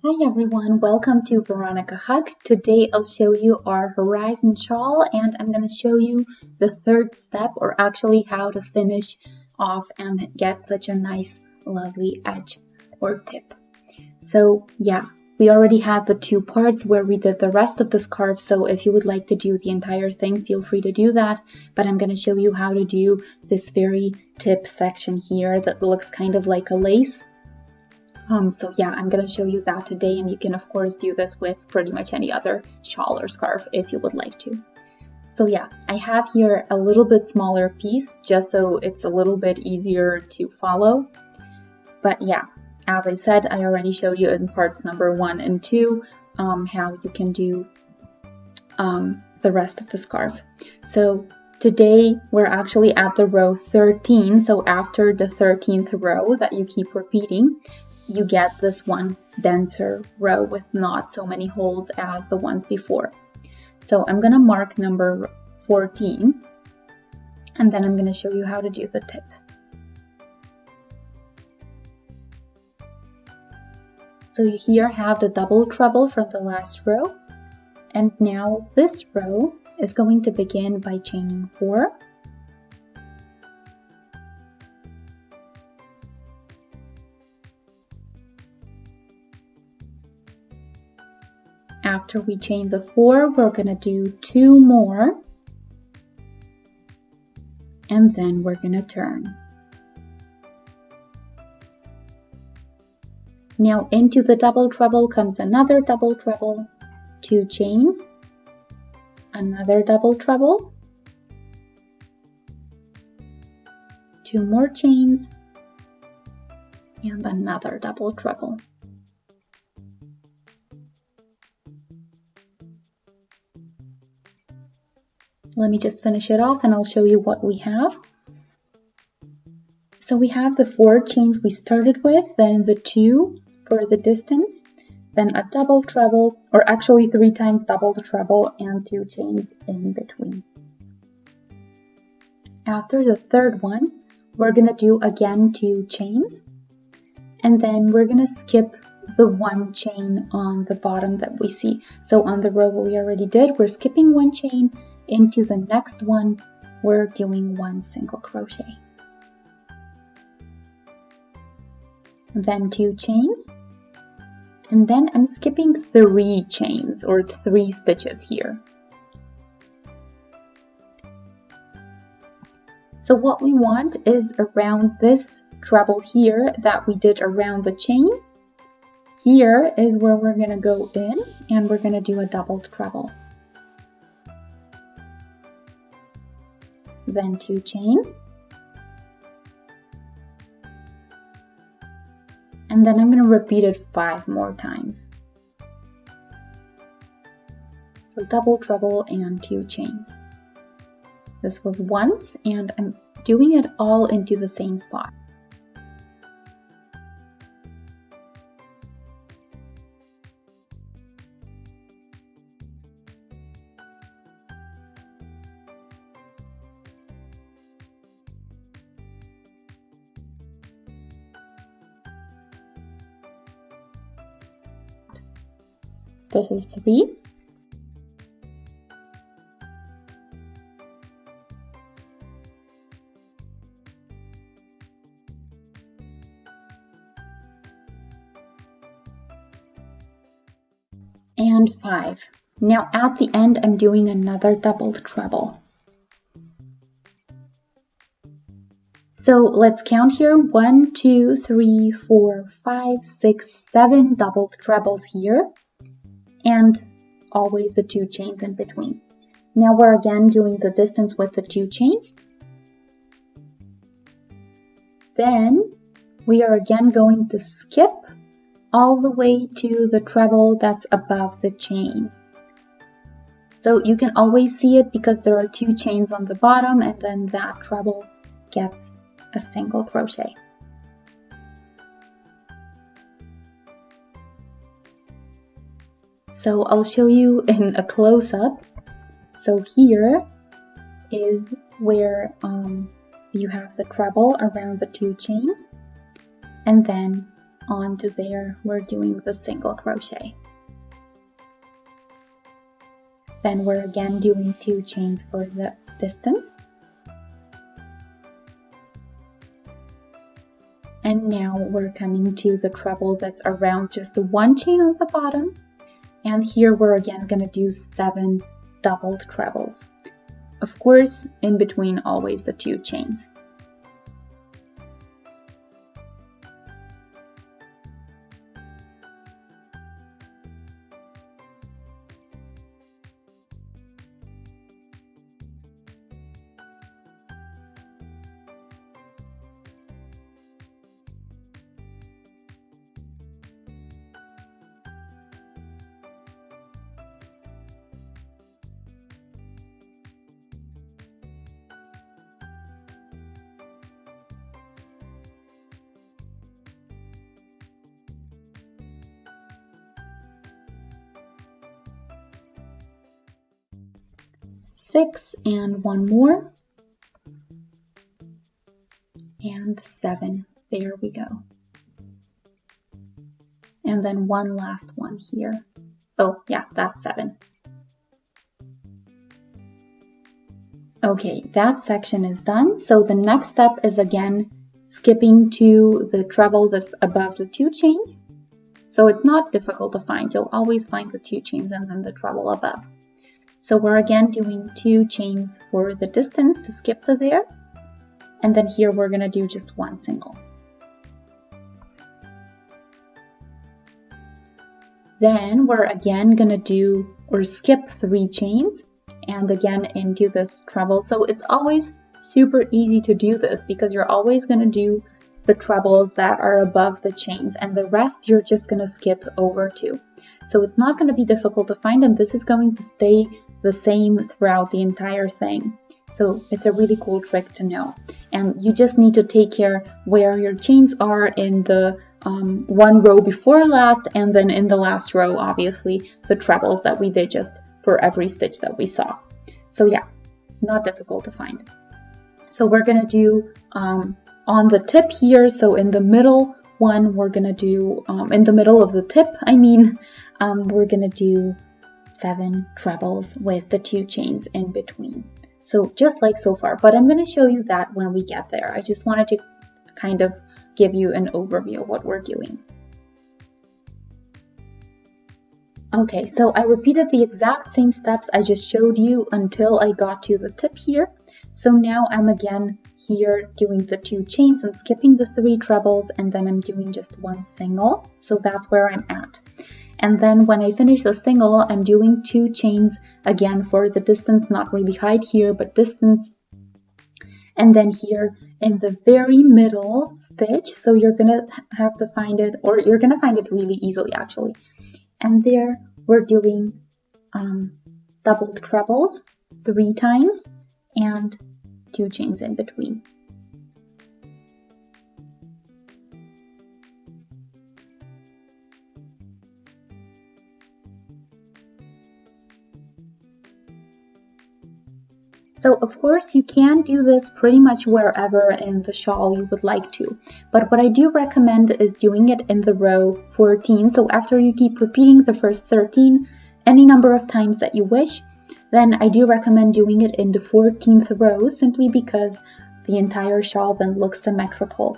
Hi everyone, welcome to Veronika Hug. Today I'll show you our Horizont Shawl and I'm going to show you the third step, or actually how to finish off and get such a nice lovely edge or tip. So yeah, we already had the two parts where we did the rest of the scarf, so if you would like to do the entire thing, feel free to do that, but I'm going to show you how to do this very tip section here that looks kind of like a lace. So yeah, I'm going to show you that today, and you can of course do this with pretty much any other shawl or scarf if you would like to. So yeah, I have here a little bit smaller piece just so it's a little bit easier to follow. But yeah, as I said, I already showed you in parts number 1 and 2 how you can do the rest of the scarf. So today we're actually at the row 13, so after the 13th row that you keep repeating, you get this one denser row with not so many holes as the ones before. So I'm going to mark number 14 and then I'm going to show you how to do the tip. So you here have the double treble from the last row, and now this row is going to begin by chaining 4. After we chain the 4, we're going to do 2 more, and then we're going to turn. Now into the double treble comes another double treble, 2 chains, another double treble, 2 more chains, and another double treble. Let me just finish it off and I'll show you what we have. So we have the 4 chains we started with, then the 2 for the distance, then a double treble, or actually 3 times double treble and 2 chains in between. After the third one, we're going to do again 2 chains, and then we're going to skip the 1 chain on the bottom that we see. So on the row we already did, we're skipping 1 chain. Into the next one, we're doing 1 single crochet. Then 2 chains, and then I'm skipping 3 chains or 3 stitches here. So what we want is around this treble here that we did around the chain. Here is where we're going to go in and we're going to do a double treble. Then 2 chains, and then I'm going to repeat it 5 more times. So double treble and 2 chains. This was once, and I'm doing it all into the same spot. This is 3. And 5. Now at the end, I'm doing another double treble. So let's count here. 1, 2, 3, 4, 5, 6, 7 double trebles here, and always the 2 chains in between. Now we're again doing the distance with the 2 chains. Then we are again going to skip all the way to the treble that's above the chain. So you can always see it because there are 2 chains on the bottom, and then that treble gets a single crochet. So I'll show you in a close-up. So here is where you have the treble around the 2 chains, and then onto there, we're doing the single crochet. Then we're again doing 2 chains for the distance. And now we're coming to the treble that's around just the 1 chain on the bottom. And here we're again going to do 7 doubled trebles. Of course, in between always the 2 chains. Six and 1 more, and 7. There we go. And then 1 last one here. Oh yeah, that's 7. Okay, that section is done. So the next step is again skipping to the treble that's above the 2 chains. So it's not difficult to find. You'll always find the 2 chains and then the treble above. So we're again doing 2 chains for the distance to skip to there. And then here we're going to do just 1 single. Then we're again going to do or skip 3 chains and again into this treble. So it's always super easy to do this because you're always going to do the trebles that are above the chains and the rest you're just going to skip over to. So it's not going to be difficult to find, and this is going to stay the same throughout the entire thing. So it's a really cool trick to know. And you just need to take care where your chains are in the 1 row before last, and then in the last row, obviously, the trebles that we did just for every stitch that we saw. So yeah, not difficult to find. So we're going to do on the tip here, so in the middle one, we're going to do, in the middle of the tip, we're going to do 7 trebles with the 2 chains in between. So just like so far, but I'm going to show you that when we get there. I just wanted to kind of give you an overview of what we're doing. Okay, so I repeated the exact same steps I just showed you until I got to the tip here. So now I'm again here doing the 2 chains and skipping the 3 trebles, and then I'm doing just 1 single. So that's where I'm at. And then when I finish the single, I'm doing 2 chains again for the distance, not really height here, but distance. And then here in the very middle stitch, so you're gonna have to find it, or you're gonna find it really easily actually. And there we're doing doubled trebles 3 times and 2 chains in between. So of course you can do this pretty much wherever in the shawl you would like to, but what I do recommend is doing it in the row 14. So after you keep repeating the first 13 any number of times that you wish, then I do recommend doing it in the 14th row, simply because the entire shawl then looks symmetrical.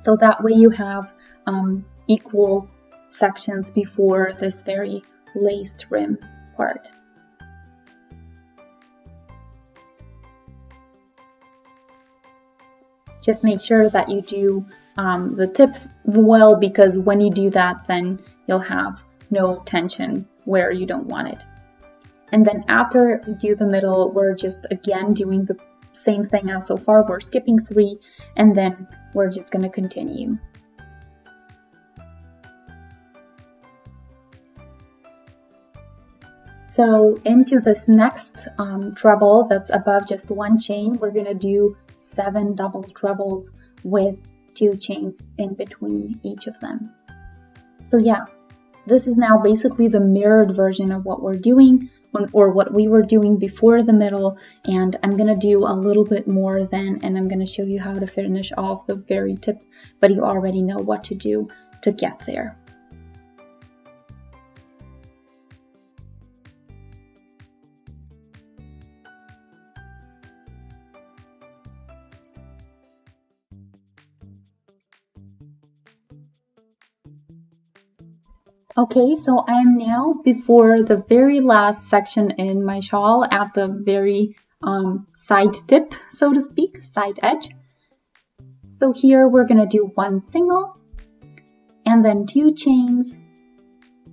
So that way you have equal sections before this very laced rim part. Just make sure that you do the tip well, because when you do that, then you'll have no tension where you don't want it. And then after we do the middle, we're just again doing the same thing as so far. We're skipping 3, and then we're just going to continue. So into this next treble that's above just 1 chain, we're going to do 7 double trebles with 2 chains in between each of them. So yeah, this is now basically the mirrored version of what we're doing, or what we were doing before the middle, and I'm going to do a little bit more then, and I'm going to show you how to finish off the very tip, but you already know what to do to get there. Okay, so I am now before the very last section in my shawl at the very side tip, so to speak, side edge. So here we're going to do one single and then 2 chains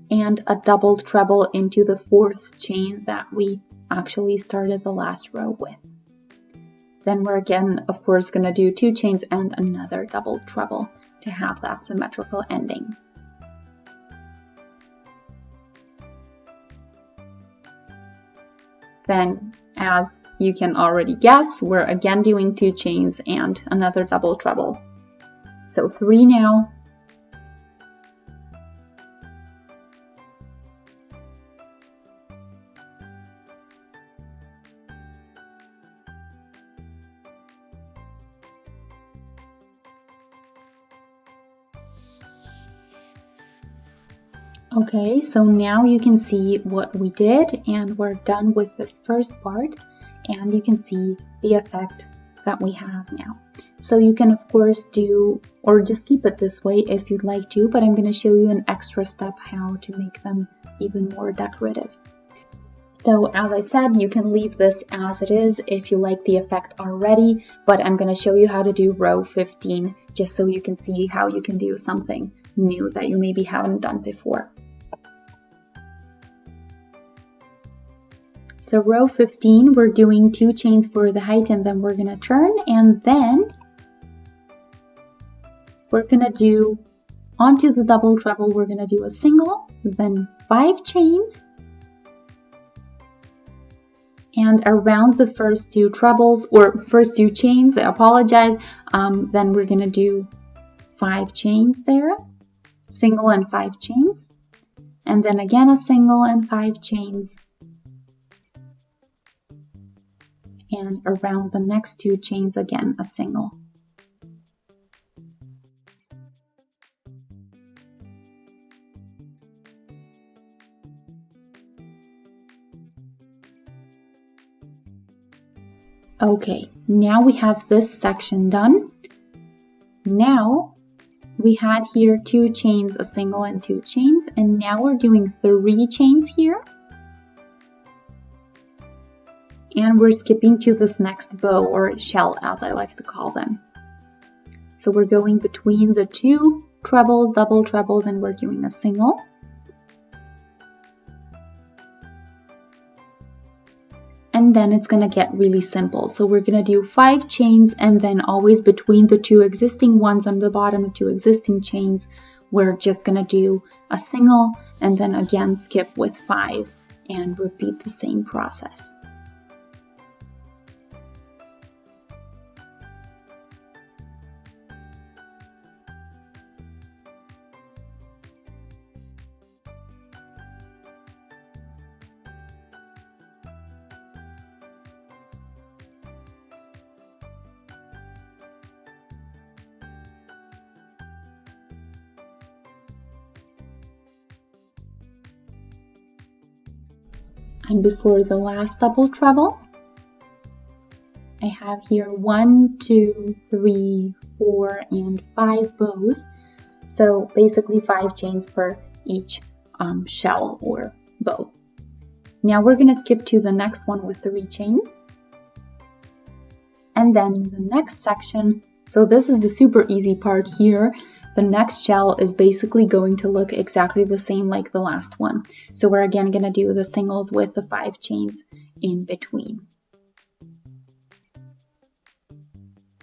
and a double treble into the 4th chain that we actually started the last row with. Then we're again, of course, going to do 2 chains and another double treble to have that symmetrical ending. Then, as you can already guess, we're again doing 2 chains and another double treble. So 3 now. Okay, so now you can see what we did, and we're done with this first part, and you can see the effect that we have now. So you can of course do, or just keep it this way if you'd like to, but I'm going to show you an extra step how to make them even more decorative. So as I said, you can leave this as it is if you like the effect already, but I'm going to show you how to do row 15 just so you can see how you can do something new that you maybe haven't done before. So row 15, we're doing 2 chains for the height, and then we're going to turn, and then we're going to do onto the double treble, we're going to do a single, then 5 chains, and around the first 2 trebles, or first 2 chains, I apologize, then we're going to do 5 chains there, single and 5 chains, and then again a single and 5 chains, and around the next 2 chains again a single. Okay, now we have this section done. Now we had here 2 chains, a single and 2 chains, and now we're doing 3 chains here. And we're skipping to this next bow, or shell as I like to call them. So we're going between the 2 trebles, double trebles, and we're doing a single. And then it's going to get really simple. So we're going to do 5 chains, and then always between the 2 existing ones on the bottom, 2 existing chains, we're just going to do a single, and then again skip with 5 and repeat the same process. And before the last double treble, I have here 1, 2, 3, 4, and 5 bows. So basically 5 chains per each shell or bow. Now we're going to skip to the next one with 3 chains. And then the next section, so this is the super easy part here. The next shell is basically going to look exactly the same like the last one. So we're again going to do the singles with the 5 chains in between.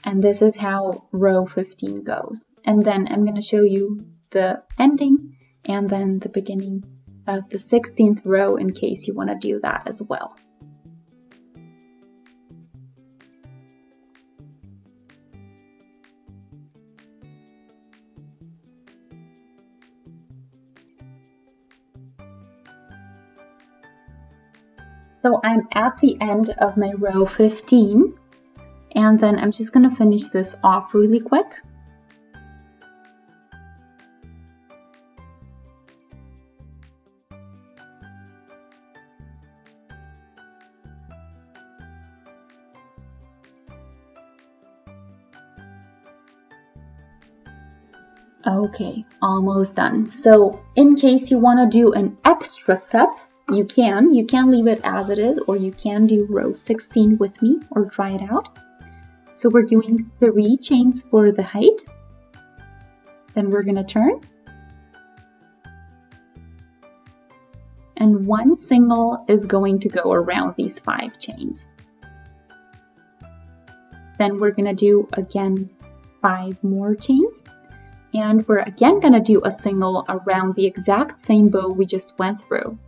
And this is how row 15 goes. And then I'm going to show you the ending and then the beginning of the 16th row in case you want to do that as well. So I'm at the end of my row 15, and then I'm just going to finish this off really quick. Okay, almost done. So in case you want to do an extra step, you can leave it as it is, or you can do row 16 with me or try it out. So we're doing 3 chains for the height. Then we're going to turn. And 1 single is going to go around these 5 chains. Then we're going to do again 5 more chains. And we're again going to do a single around the exact same bow we just went through.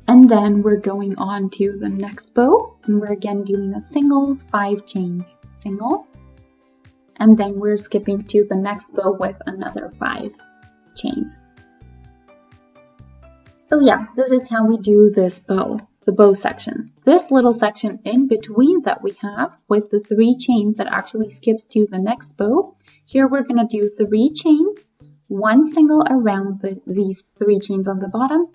And then we're going on to the next bow, and we're again doing a single, 5 chains, single. And then we're skipping to the next bow with another 5 chains. So yeah, this is how we do this bow, the bow section. This little section in between that we have with the 3 chains that actually skips to the next bow, here we're going to do 3 chains, 1 single around these 3 chains on the bottom,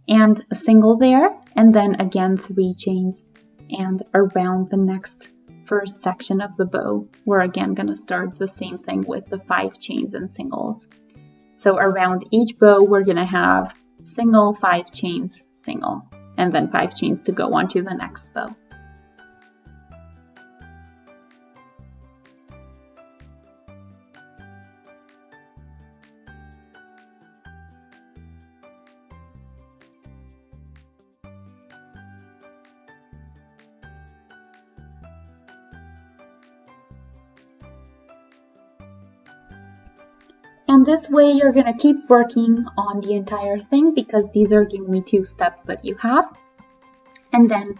and a single there, and then again 3 chains, and around the next first section of the bow, we're again going to start the same thing with the 5 chains and singles. So around each bow, we're going to have single, 5 chains, single, and then 5 chains to go on to the next bow. And this way you're going to keep working on the entire thing because these are the only 2 steps that you have. And then,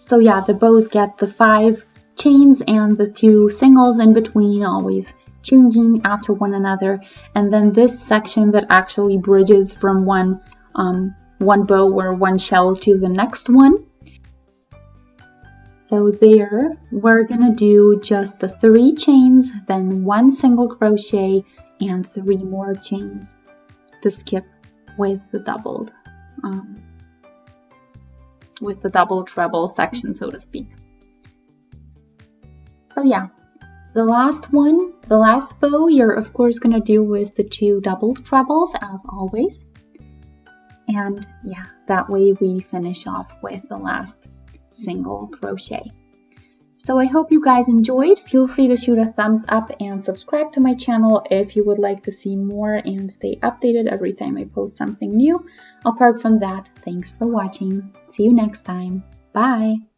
so yeah, the bows get the 5 chains and the 2 singles in between, always changing after one another. And then this section that actually bridges from one bow or one shell to the next one. So there, we're going to do just the 3 chains, then 1 single crochet, and 3 more chains to skip with the doubled treble section, so to speak. So yeah, the last bow, you're of course going to do with the 2 doubled trebles as always. And yeah, that way we finish off with the last single crochet. So I hope you guys enjoyed. Feel free to shoot a thumbs up and subscribe to my channel if you would like to see more and stay updated every time I post something new. Apart from that, thanks for watching. See you next time. Bye!